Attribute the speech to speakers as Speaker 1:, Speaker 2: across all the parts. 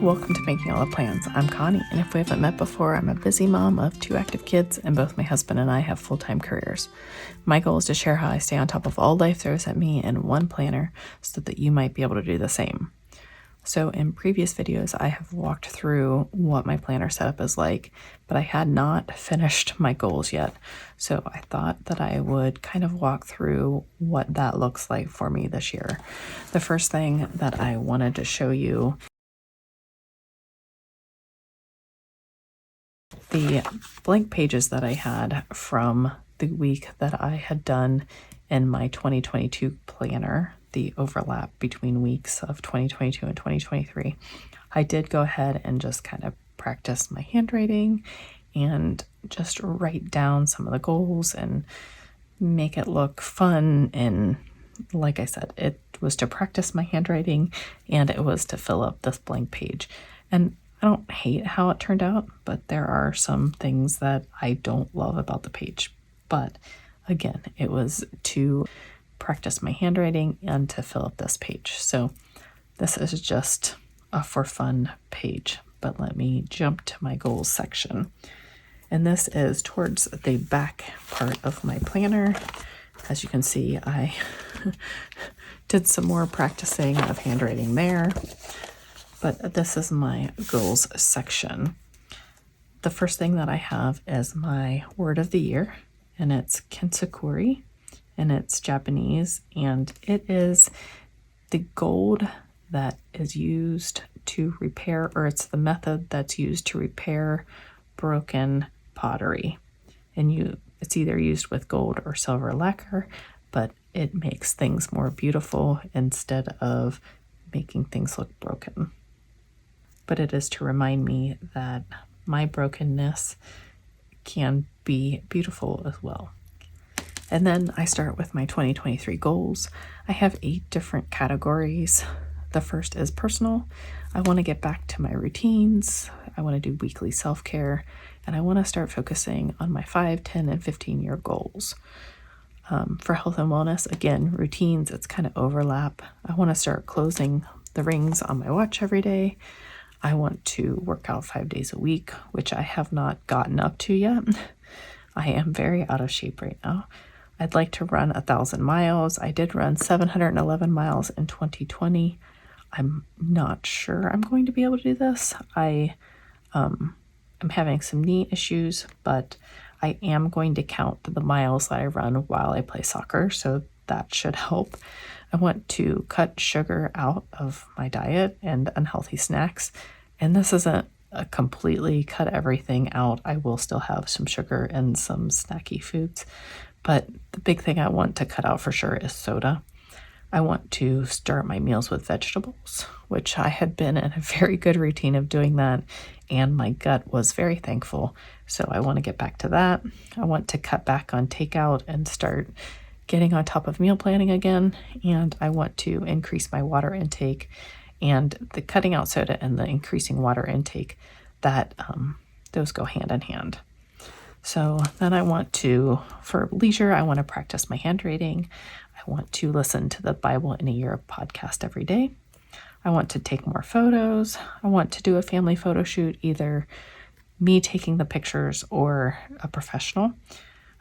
Speaker 1: welcome to Making All the Plans. I'm Connie, and if we haven't met before, I'm a busy mom of 2 active kids, and both my husband and I have full-time careers. My goal is to share how I stay on top of all life throws at me in one planner so that you might be able to do the same. So in previous videos, I have walked through what my planner setup is like, but I had not finished my goals yet. So I thought that I would kind of walk through what that looks like for me this year. The first thing that I wanted to show you, the blank pages that I had from the week that I had done in my 2022 planner, the overlap between weeks of 2022 and 2023, I did go ahead and just kind of practice my handwriting and just write down some of the goals and make it look fun. And like I said, it was to practice my handwriting and it was to fill up this blank page. And I don't hate how it turned out, but there are some things that I don't love about the page. But again, it was to practice my handwriting and to fill up this page. So this is just a for fun page, but let me jump to my goals section. And this is towards the back part of my planner. As you can see, I did some more practicing of handwriting there, but this is my goals section. The first thing that I have is my word of the year, and it's Kintsukuroi, and it's Japanese, and it is the gold that is used to repair, or it's the method that's used to repair broken pottery. And it's either used with gold or silver lacquer, but it makes things more beautiful instead of making things look broken. But it is to remind me that my brokenness can be beautiful as well. And then I start with my 2023 goals. I have 8 different categories. The first is personal. I want to get back to my routines. I want to do weekly self-care, and I want to start focusing on my 5, 10, and 15-year goals. For health and wellness, again, routines, it's kind of overlap. I want to start closing the rings on my watch every day. I want to work out 5 days a week, which I have not gotten up to yet. I am very out of shape right now. I'd like to run 1,000 miles. I did run 711 miles in 2020. I'm not sure I'm going to be able to do this. I'm having some knee issues, but I am going to count the miles that I run while I play soccer, so that should help. I want to cut sugar out of my diet and unhealthy snacks, and this isn't a completely cut everything out. I will still have some sugar and some snacky foods, but the big thing I want to cut out for sure is soda. I want to start my meals with vegetables, which I had been in a very good routine of doing that, and my gut was very thankful. So I want to get back to that. I want to cut back on takeout and start getting on top of meal planning again, and I want to increase my water intake. And the cutting out soda and the increasing water intake, that those go hand in hand. So then I want to, for leisure, I want to practice my handwriting. I want to listen to the Bible in a Year podcast every day. I want to take more photos. I want to do a family photo shoot, either me taking the pictures or a professional.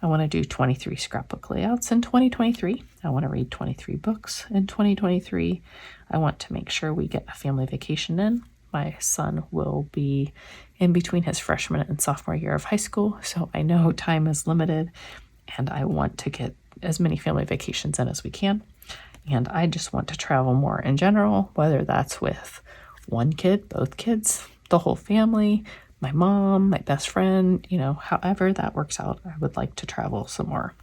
Speaker 1: I want to do 23 scrapbook layouts in 2023. I want to read 23 books in 2023. I want to make sure we get a family vacation in. My son will be in between his freshman and sophomore year of high school, so I know time is limited, and I want to get as many family vacations in as we can. And I just want to travel more in general, whether that's with one kid, both kids, the whole family, my mom, my best friend, however that works out, I would like to travel some more.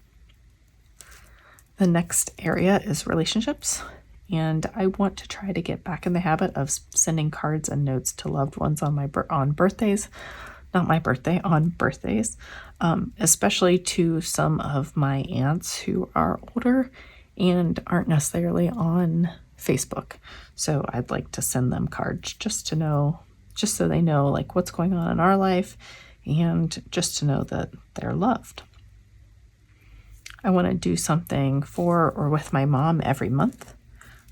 Speaker 1: The next area is relationships, and I want to try to get back in the habit of sending cards and notes to loved ones on birthdays, especially to some of my aunts who are older and aren't necessarily on Facebook. So I'd like to send them cards just so they know like what's going on in our life, and just to know that they're loved. I want to do something for or with my mom every month.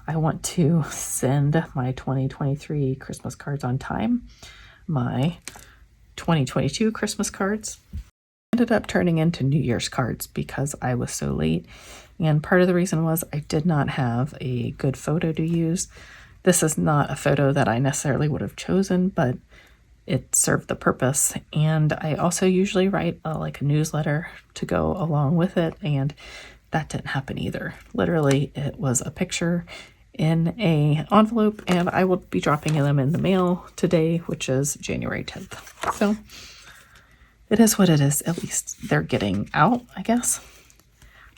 Speaker 1: I want to send my 2023 Christmas cards on time. My 2022 Christmas cards ended up turning into New Year's cards because I was so late. And part of the reason was I did not have a good photo to use. This is not a photo that I necessarily would have chosen, but it served the purpose. And I also usually write like a newsletter to go along with it, and that didn't happen either. Literally, it was a picture in a envelope, and I will be dropping them in the mail today, which is January 10th. So it is what it is. At least they're getting out, I guess.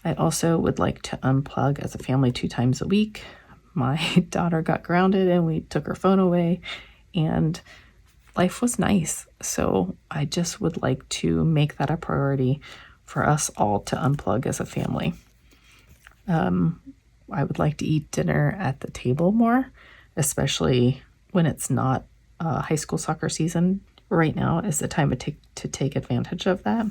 Speaker 1: I also would like to unplug as a family 2 times a week. My daughter got grounded and we took her phone away, and life was nice. So I just would like to make that a priority for us all to unplug as a family. I would like to eat dinner at the table more, especially when it's not high school soccer season. Right now is the time to take advantage of that.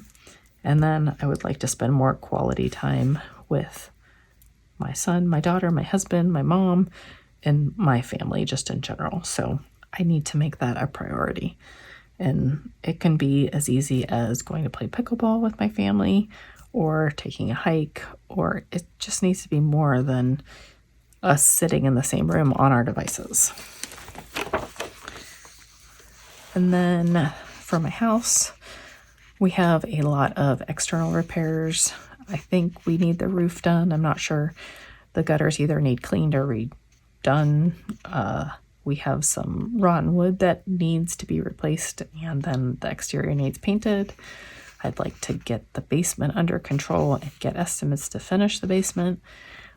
Speaker 1: And then I would like to spend more quality time with my son, my daughter, my husband, my mom, and my family just in general. So I need to make that a priority. And it can be as easy as going to play pickleball with my family or taking a hike, or it just needs to be more than us sitting in the same room on our devices. And then for my house, we have a lot of external repairs. I think we need the roof done. I'm not sure. The gutters either need cleaned or redone. We have some rotten wood that needs to be replaced, and then the exterior needs painted. I'd like to get the basement under control and get estimates to finish the basement.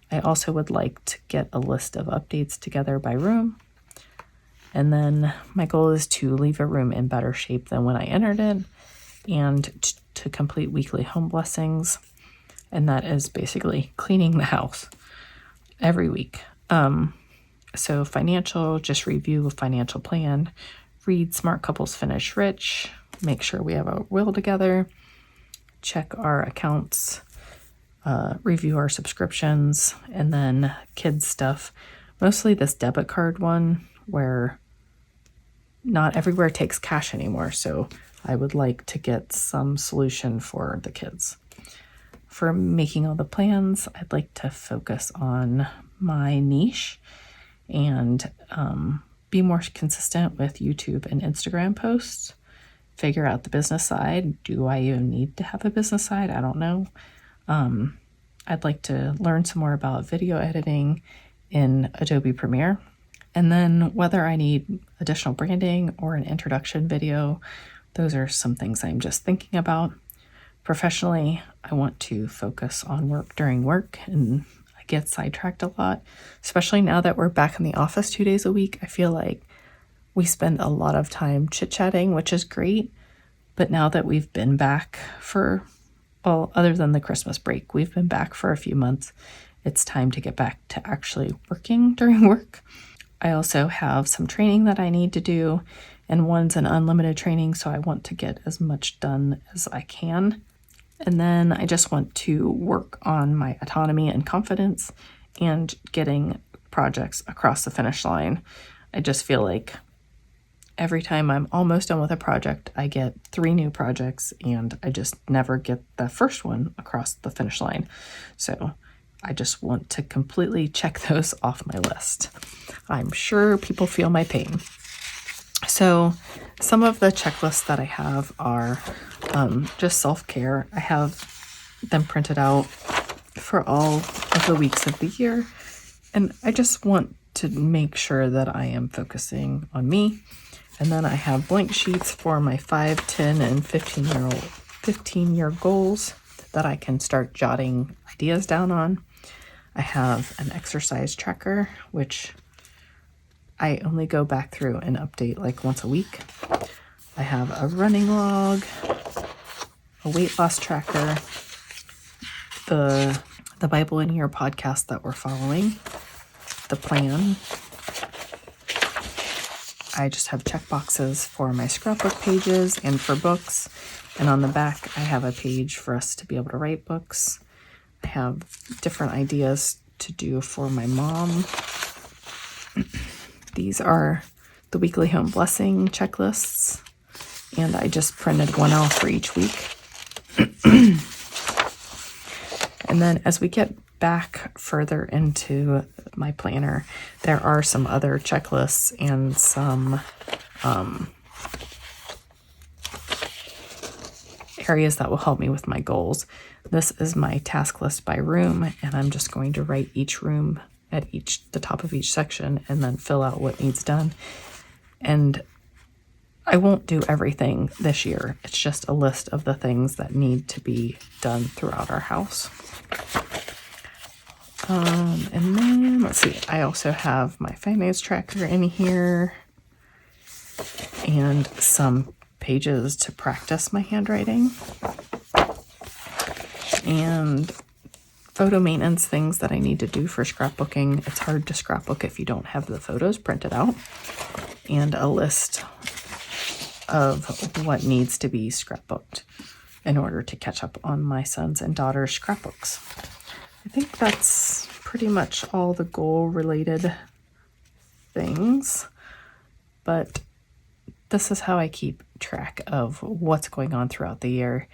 Speaker 1: I also would like to get a list of updates together by room. And then my goal is to leave a room in better shape than when I entered it, and to complete weekly home blessings. And that is basically cleaning the house every week. So financial, just review a financial plan, read Smart Couples Finish Rich, make sure we have a will together, check our accounts, review our subscriptions, and then kids stuff. Mostly this debit card one where not everywhere takes cash anymore. So I would like to get some solution for the kids. For making all the plans, I'd like to focus on my niche and be more consistent with YouTube and Instagram posts. Figure out the business side. Do I even need to have a business side? I don't know. I'd like to learn some more about video editing in Adobe Premiere. And then whether I need additional branding or an introduction video, those are some things I'm just thinking about. Professionally, I want to focus on work during work, and I get sidetracked a lot, especially now that we're back in the office 2 days a week. I feel like we spend a lot of time chit-chatting, which is great. But now that we've been back for, well, other than the Christmas break, we've been back for a few months. It's time to get back to actually working during work. I also have some training that I need to do, and one's an unlimited training, so I want to get as much done as I can. And then I just want to work on my autonomy and confidence and getting projects across the finish line. I just feel like every time I'm almost done with a project, I get 3 new projects, and I just never get the first one across the finish line. So I just want to completely check those off my list. I'm sure people feel my pain. So some of the checklists that I have are just self-care. I have them printed out for all of the weeks of the year. And I just want to make sure that I am focusing on me. And then I have blank sheets for my 5, 10, and 15-year goals that I can start jotting ideas down on. I have an exercise tracker, which I only go back through and update like once a week. I have a running log, a weight loss tracker, the Bible in Here podcast that we're following, the plan. I just have check boxes for my scrapbook pages and for books. And on the back, I have a page for us to be able to write books. I have different ideas to do for my mom. These are the weekly home blessing checklists, and I just printed one out for each week. And then as we get back further into my planner, there are some other checklists and some areas that will help me with my goals. This is my task list by room, and I'm just going to write each room at the top of each section and then fill out what needs done. And I won't do everything this year. It's just a list of the things that need to be done throughout our house. And then let's see, I also have my finance tracker in here and some pages to practice my handwriting and photo maintenance things that I need to do for scrapbooking. It's hard to scrapbook if you don't have the photos printed out, and a list of what needs to be scrapbooked in order to catch up on my sons and daughters' scrapbooks. I think that's pretty much all the goal related things, but this is how I keep track of what's going on throughout the year.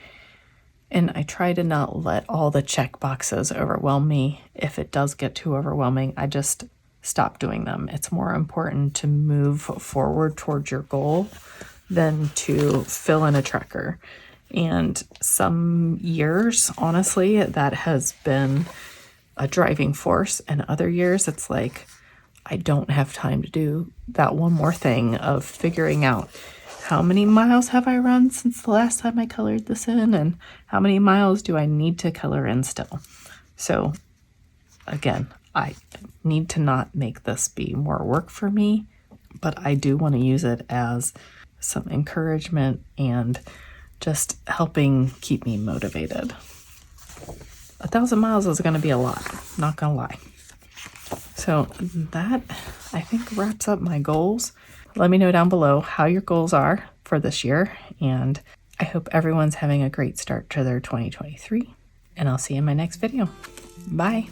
Speaker 1: And I try to not let all the check boxes overwhelm me. If it does get too overwhelming, I just stop doing them. It's more important to move forward towards your goal than to fill in a tracker. And some years, honestly, that has been a driving force. And other years, it's like, I don't have time to do that one more thing of figuring out how many miles have I run since the last time I colored this in, and how many miles do I need to color in still. So again, I need to not make this be more work for me, but I do want to use it as some encouragement and just helping keep me motivated. 1,000 miles is going to be a lot, not going to lie. So that, I think, wraps up my goals. Let me know down below how your goals are for this year, and I hope everyone's having a great start to their 2023, and I'll see you in my next video. Bye.